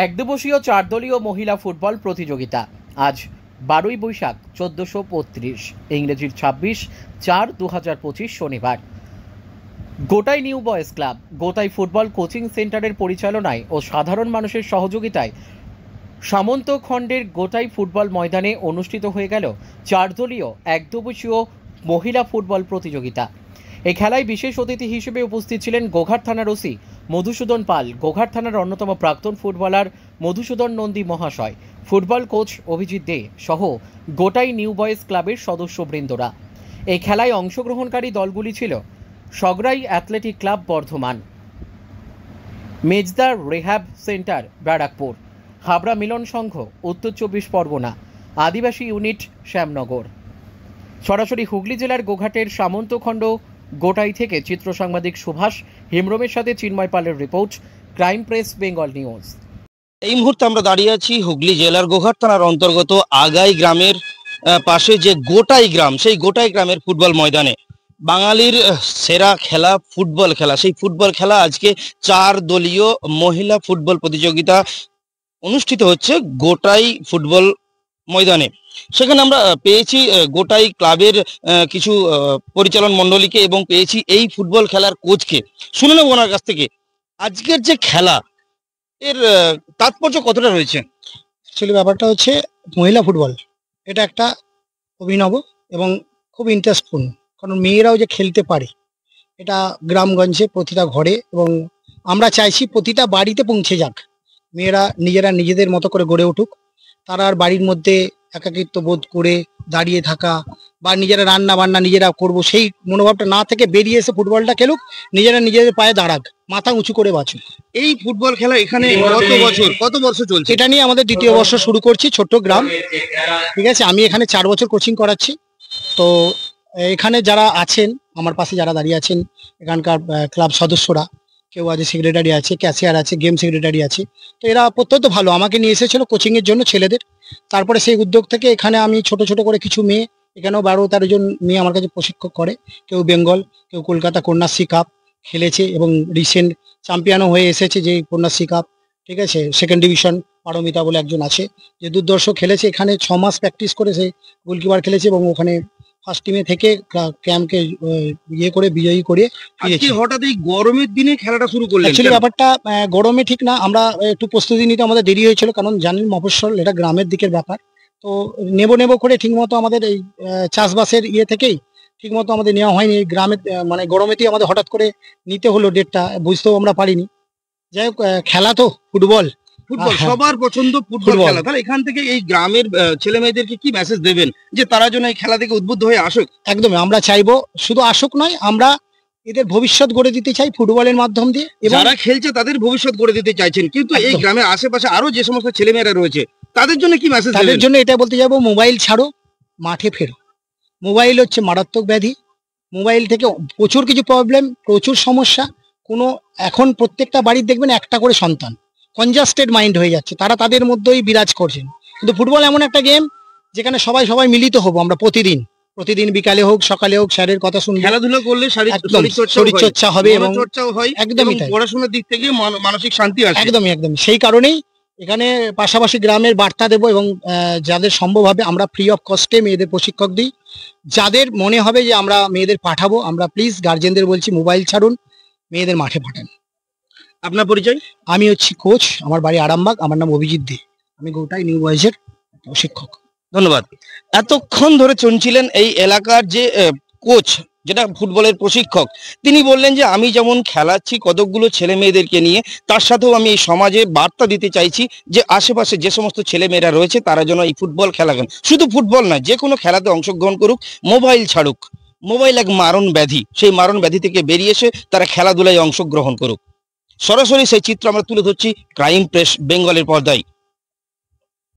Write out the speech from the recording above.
একদিবসীয় 4 দলীয় মহিলা ফুটবল প্রতিযোগিতা আজ 12ই বৈশাখ 1435 ইংরেজির 26/4/2025 শনিবার গোটাই নিউ বয়েজ ক্লাব গোটাই ফুটবল কোচিং সেন্টারের পরিচালনায় ও সাধারণ মানুষের সহযোগিতায় সামন্ত খণ্ডের গোটাই ফুটবল ময়দানে অনুষ্ঠিত হয়ে গেল 4 দলীয় একদিবসীয় মহিলা ফুটবল প্রতিযোগিতা। এই খেলায় বিশেষ অতিথি হিসেবে উপস্থিত ছিলেন গোঘাট থানার ওসি মধুসূদন পাল, গোঘাট থানার অন্যতম প্রাক্তন ফুটবলার মধুসূদন নন্দী মহাশয়, ফুটবল কোচ অভিজিৎ দে সহ গোটাই নিউ বয়েজ ক্লাবের সদস্যবৃন্দরা। এই খেলায় অংশগ্রহণকারী দলগুলি ছিল সগরাই অ্যাথলেটিক ক্লাব বর্ধমান, মেজদার রেহাব সেন্টার ব্যারাকপুর, হাবড়া মিলন সংঘ উত্তর 24 পরগনা, আদিবাসী ইউনিট শ্যামনগর। সরাসরি হুগলি জেলার গোঘাটের সামন্তখণ্ড গোটাই থেকে চিত্র সাংবাদিক সুভাষ হেমব্রমের সাথে চিন্ময় পালের report, crime press Bengal news. এই মুহূর্তে আমরা দাঁড়িয়ে আছি হুগলি জেলার গোঘাট থানার অন্তর্গত আগাই গ্রামের পাশে যে গোটাই গ্রাম, সেই গোটাই গ্রামের ফুটবল ময়দানে বাঙালির সেরা খেলা ফুটবল খেলা, সেই ফুটবল খেলা আজকে 4 দলীয় মহিলা ফুটবল প্রতিযোগিতা অনুষ্ঠিত হচ্ছে গোটাই ফুটবল ময়দানে। সেখানে আমরা পেয়েছি গোটাই ক্লাবের কিছু পরিচালন মণ্ডলীকে এবং পেয়েছি এই ফুটবল খেলার কোচকে। শুনে নেব ওনার কাছ থেকে আজকের যে খেলা এর তাৎপর্য কতটা রয়েছে। অ্যাকচুয়ালি ব্যাপারটা হচ্ছে মহিলা ফুটবল এটা একটা অভিনব এবং খুব ইন্টারেস্টপূর্ণ, কারণ মেয়েরাও যে খেলতে পারে এটা গ্রামগঞ্জে প্রতিটা ঘরে, এবং আমরা চাইছি প্রতিটা বাড়িতে পৌঁছে যাক। মেয়েরা নিজেরা নিজেদের মতো করে গড়ে উঠুক, তারা আর বাড়ির মধ্যে একাকিত্ব বোধ করে দাঁড়িয়ে থাকা বা নিজেরা রান্না বান্না নিজেরা করব সেই মনোভাবটা না থেকে বেরিয়ে এসে ফুটবলটা খেলুক, নিজেরা নিজেদের পায়ে দাঁড়াক, মাথা উঁচু করে বাঁচুক। এই ফুটবল খেলা এখানে কত বছর চলছে? এটা নিয়ে আমাদের 2য় বর্ষ শুরু করছি, ছোট্ট গ্রাম, ঠিক আছে। আমি এখানে 4 বছর কোচিং করাচ্ছি। তো এখানে যারা আছেন আমার পাশে, যারা দাঁড়িয়ে আছেন এখানকার ক্লাব সদস্যরা, কেউ আছে সেক্রেটারি আছে, ক্যাশিয়ার আছে, গেম সেক্রেটারি আছে। তো এরা প্রত্যন্ত ভালো, আমাকে নিয়ে এসেছিল কোচিংয়ের জন্য ছেলেদের। তারপরে সেই উদ্যোগ থেকে এখানে আমি ছোট ছোট করে কিছু মেয়ে, এখানেও 12-13 জন মেয়ে আমার কাছে প্রশিক্ষক করে। কেউ বেঙ্গল, কেউ কলকাতা কন্যাশ্রী কাপ খেলেছে এবং রিসেন্ট চ্যাম্পিয়নও হয়ে এসেছে যে কন্যাশ্রী কাপ, ঠিক আছে। 2nd ডিভিশন পারমিতা বলে একজন আছে যে দুর্দর্শ খেলেছে। এখানে 6 মাস প্র্যাকটিস করে সে গোলকিপার খেলেছে এবং ওখানে ফার্স্ট টিমে থেকে ক্যাম্পকে ইয়ে করে বিজয়ী করে ফিরেছি। হঠাৎ এই গরমের দিনে খেলাটা শুরু করলেন? অ্যাকচুয়ালি ব্যাপারটা গরমে ঠিক না, আমরা একটু প্রস্তুতি নিতে আমাদের দেরি হয়েছিল, কারণ জানেন মফস্বল, এটা গ্রামের দিকের ব্যাপার। তো নেব করে ঠিকমতো আমাদের এই চাষবাসের ইয়ে থেকেই ঠিকমতো আমাদের নেওয়া হয়নি। এই গ্রামের মানে গরমেতেই আমাদের হঠাৎ করে নিতে হলো ডেটটা, বুঝতেও আমরা পারিনি। যাই হোক, খেলা তো ফুটবল, সবার পছন্দ ফুটবল খেলা। তাহলে এখান থেকে এই গ্রামের ছেলে মেয়েদেরকে কি মেসেজ দেবেন যে তারা যেন এই খেলা থেকে উদ্বুদ্ধ হয়ে আসুক? একদমই, আমরা চাইবো শুধু আসুক নয়, আমরা এদের ভবিষ্যৎ গড়ে দিতে চাই ফুটবলের মাধ্যম দিয়ে। যারা খেলছে তাদের ভবিষ্যৎ গড়ে দিতে চাইছেন, কিন্তু এই গ্রামের আশেপাশে আরো যে সমস্ত ছেলেমেয়েরা রয়েছে তাদের জন্য কি মেসেজ? তাদের জন্য এটা বলতে যাবো, মোবাইল ছাড়ো, মাঠে ফেরো। মোবাইল হচ্ছে মারাত্মক ব্যাধি। মোবাইল থেকে প্রচুর কিছু প্রবলেম, প্রচুর সমস্যা। এখন প্রত্যেকটা বাড়ির দেখবেন একটা করে সন্তান, কনজাস্টেড মাইন্ড হয়ে যাচ্ছে, তারা তাদের মধ্যেই বিরাজ করছেন। কিন্তু ফুটবল এমন একটা গেম যেখানে সবাই মিলিত হবো আমরা প্রতিদিন বিকালে হোক সকালে হোক, স্যারের কথা শুনবো, খেলাধুলা করলে শরীরচর্চা হবে এবং একদমই পড়াশোনার দিক থেকে মানসিক শান্তি আসে। একদমই সেই কারণেই এখানে পাশাপাশি গ্রামের বার্তা দেবো এবং যাদের সম্ভব হবে আমরা ফ্রি অফ কস্টে মেয়েদের প্রশিক্ষক দিই। যাদের মনে হবে যে আমরা মেয়েদের পাঠাবো, আমরা প্লিজ গার্জেনদের বলছি মোবাইল ছাড়ুন, মেয়েদের মাঠে পাঠান। আপনার পরিচয়? আমি হচ্ছি কোচ, আমার বাড়ি আরামবাগ, আমার নাম অভিজিৎ দে, আমি গোটাই নিউ বয়েজের প্রশিক্ষক। ধন্যবাদ। এতক্ষণ ধরে শুনছিলেন এই এলাকার যে কোচ, যেটা ফুটবলের প্রশিক্ষক, তিনি বললেন যে আমি যেমন খেলাচ্ছি কতকগুলো ছেলে মেয়েদেরকে নিয়ে, তার সাথেও আমি এই সমাজে বার্তা দিতে চাইছি যে আশেপাশে যে সমস্ত ছেলে মেয়েরা রয়েছে তারা যেন এই ফুটবল খেলা খেলেন। শুধু ফুটবল নয়, যে কোনো খেলাতে অংশগ্রহণ করুক, মোবাইল ছাড়ুক। মোবাইল এক মারণ ব্যাধি, সেই মারণ ব্যাধি থেকে বেরিয়ে এসে তারা খেলাধুলায় অংশগ্রহণ করুক। সরাসরি সেই চিত্র আমরা তুলে ধরছি ক্রাইম প্রেস বেঙ্গলের পর্দায়।